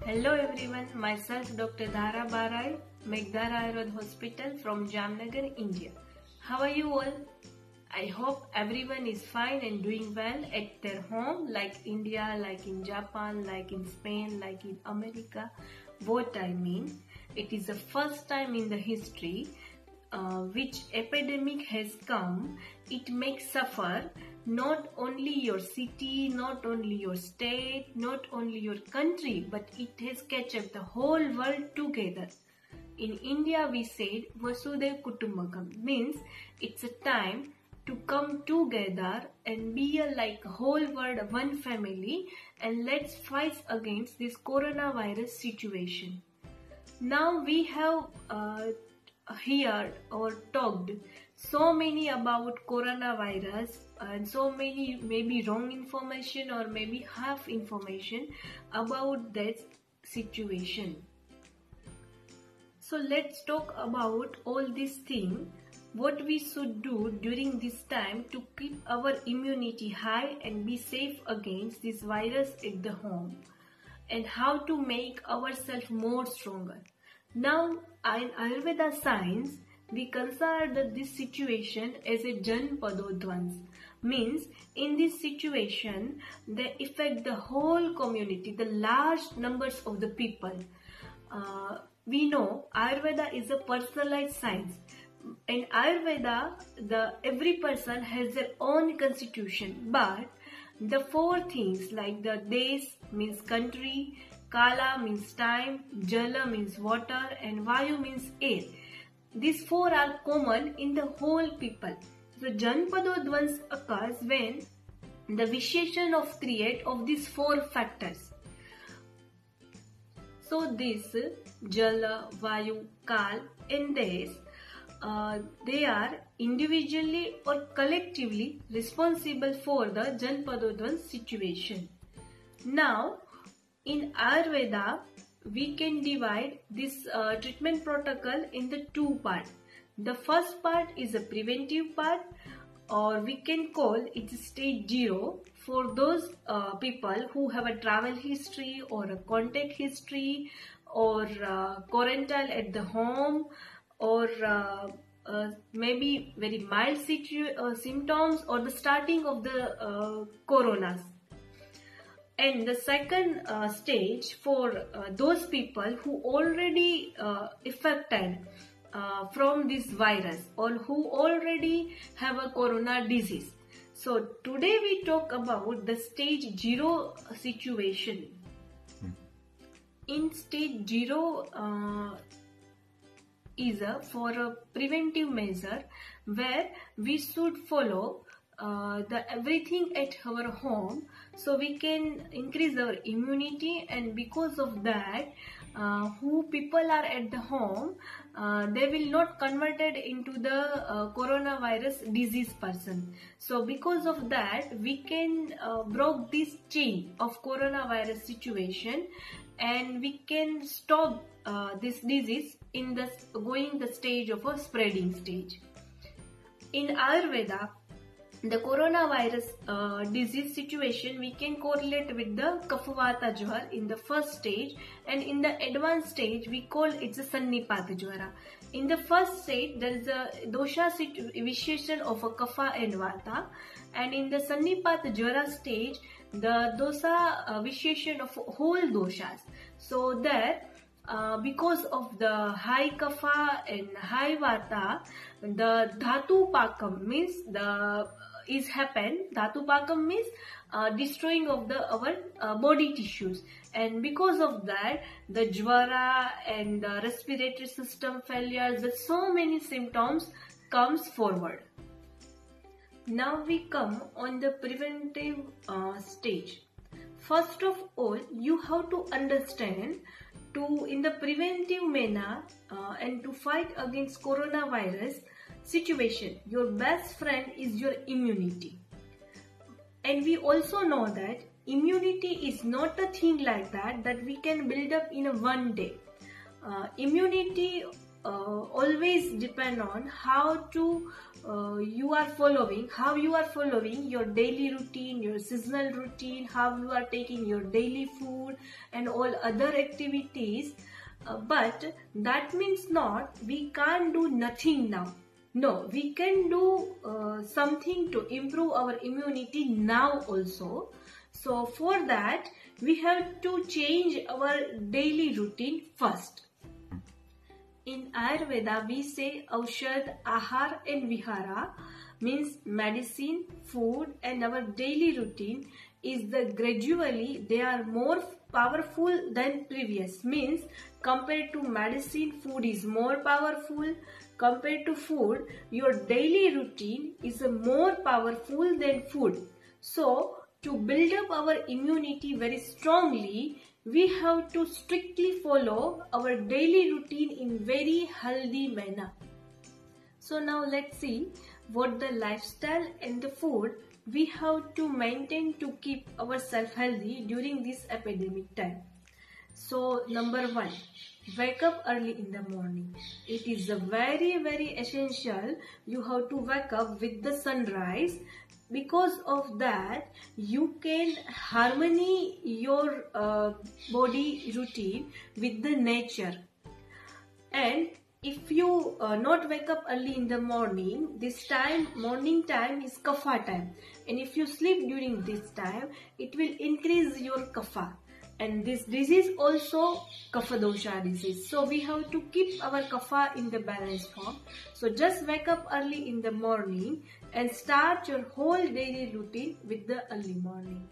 Hello everyone, myself Dr. Dhara Barai, Meghdar Ayurved Hospital from Jamnagar, India. How are you all? I hope everyone is fine and doing well at their home, like India, like in Japan, like in Spain, like in America. What I mean, it is the first time in the history which epidemic has come. It makes suffer not only your city, not only your state, not only your country, but it has catch up the whole world together. In India we said Vasudhaiva Kutumbakam, means it's a time to come together and be like a whole world, one family, and let's fight against this coronavirus situation. Now we have heard or talked so many about coronavirus and so many maybe wrong information or maybe half information about that situation. So let's talk about all these things, what we should do during this time to keep our immunity high and be safe against this virus at the home, and how to make ourselves more stronger. Now, in Ayurveda science, we consider this situation as a Janpadodvans. Means, in this situation, they affect the whole community, the large numbers of the people. We know Ayurveda is a personalized science. In Ayurveda, every person has their own constitution, but the four things like the Des means country, Kala means time, Jala means water, and Vayu means air. These four are common in the whole people. So Janpadodvans occurs when the visheshan of create of these four factors. So this Jala, Vayu, Kal and Des, they are individually or collectively responsible for the Janpadodvans situation. Now, in Ayurveda, we can divide this treatment protocol in the two parts. The first part is a preventive part, or we can call it stage 0 for those people who have a travel history or a contact history or quarantine at the home, or maybe very mild symptoms or the starting of the coronas. And the second stage for those people who already affected from this virus or who already have a corona disease. So today we talk about the stage 0 situation. In stage 0 is for a preventive measure where we should follow everything at our home, so we can increase our immunity, and because of that who people are at the home, they will not converted into the coronavirus disease person. So because of that we can break this chain of coronavirus situation, and we can stop this disease in the going the stage of a spreading stage. In Ayurveda, the coronavirus disease situation we can correlate with the Kapha-Vata Jwar in the first stage, and in the advanced stage we call it the Sannipata Jwara. In the first stage there is a dosha visheshan of a Kapha and Vata, and in the Sannipata Jwara stage the dosa visheshan of whole doshas. So there because of the high Kapha and high Vata, the Dhatu Pakam means is happen. Dhatu Pakam means destroying of our body tissues, and because of that the Jwara and the respiratory system failures, the so many symptoms comes forward. Now we come on the preventive stage. First of all, you have to understand in the preventive manner and to fight against coronavirus situation, your best friend is your immunity. And we also know that immunity is not a thing like that we can build up in a one day. Immunity always depend on how to you are following, how you are following your daily routine, your seasonal routine, how you are taking your daily food and all other activities. But that means not we can't do nothing now. No, we can do something to improve our immunity now also. So for that, we have to change our daily routine first. In Ayurveda, we say Aushad, Ahar and Vihara means medicine, food and our daily routine is gradually they are more powerful than previous. Means compared to medicine, food is more powerful. Compared to food, your daily routine is more powerful than food. So to build up our immunity very strongly, we have to strictly follow our daily routine in very healthy manner. So now let's see what the lifestyle and the food we have to maintain to keep ourselves healthy during this epidemic time. So number 1, wake up early in the morning. It is very essential. You have to wake up with the sunrise. Because of that, you can harmony your body routine with the nature. And if you not wake up early in the morning, this time, morning time is kapha time. And if you sleep during this time, it will increase your kapha. And this disease also kapha dosha disease. So we have to keep our kapha in the balanced form. So just wake up early in the morning and start your whole daily routine with the early morning.